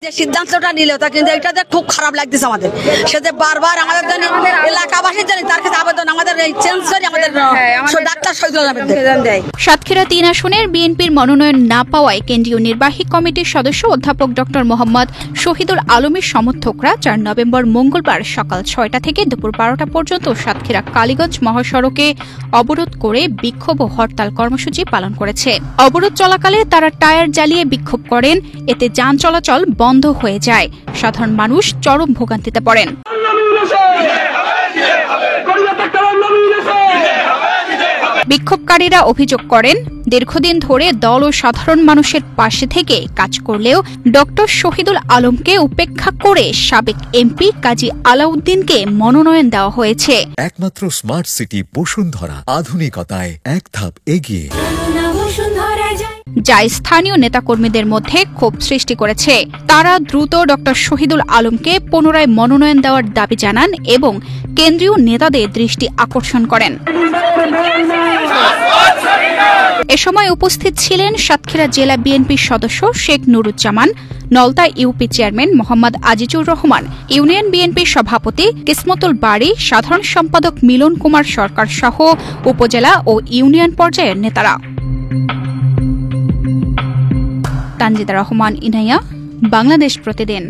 যে সিদ্ধান্তটা নিল তা কিন্তু এটাতে খুব খারাপ লাগতেছে আমাদের। সে যে বারবার আমাদের জন্য এলাকাবাসীর জন্য তার কাছে আবেদন আমাদের এই চেঞ্জ করে আমাদের ডাক্তার শহীদুল আলম দেয়। সাতক্ষীরা ৩ আসনের বিএনপির মনোনয়ন না পাওয়ায় কেন্দ্রীয় নির্বাহী কমিটির সদস্য অধ্যাপক ডক্টর মোহাম্মদ শহীদুল আলমের সমর্থকরা ৪ নভেম্বর মঙ্গলবার সকাল ৬টা থেকে দুপুর ১২টা পর্যন্ত সাতক্ষীরা কালীগঞ্জ মহাসড়কে অবরোধ করে বিক্ষোভ ও হরতাল কর্মসূচি পালন করেছে। অবরোধ চলাকালে তারা টায়ার জ্বালিয়ে বিক্ষোভ করেন, এতে যান চলাচল বন্ধ হয়ে যায়। সাধারণ মানুষ চরম ভোগান্তিতে পড়েন। বিক্ষোভকারীরা অভিযোগ করেন, দীর্ঘদিন ধরে দল ও সাধারণ মানুষের পাশে থেকে কাজ করলেও ডক্টর শহীদুল আলমকে উপেক্ষা করে সাবেক এমপি কাজী আলাউদ্দিনকে মনোনয়ন দেওয়া হয়েছে। একমাত্র স্মার্ট সিটি বসুন্ধরা, আধুনিকতায় এক ধাপ এগিয়ে, যা স্থানীয় নেতাকর্মীদের মধ্যে ক্ষোভ সৃষ্টি করেছে। তারা দ্রুত ডক্টর শহীদুল আলমকে পুনরায় মনোনয়ন দেওয়ার দাবি জানান এবং কেন্দ্রীয় নেতাদের দৃষ্টি আকর্ষণ করেন। এ সময় উপস্থিত ছিলেন সাতক্ষীরা জেলা বিএনপির সদস্য Sheikh Nuruzzaman, Nalta UP chairman Mohammad Azizur Rahman, union বিএনপির সভাপতি কিসমতুল বাড়ি, সাধারণ সম্পাদক মিলন কুমার সরকার সহ উপজেলা ও ইউনিয়ন পর্যায়ের নেতারা। তানজিদা রহমান ইনাইয়া, বাংলাদেশ প্রতিদিন।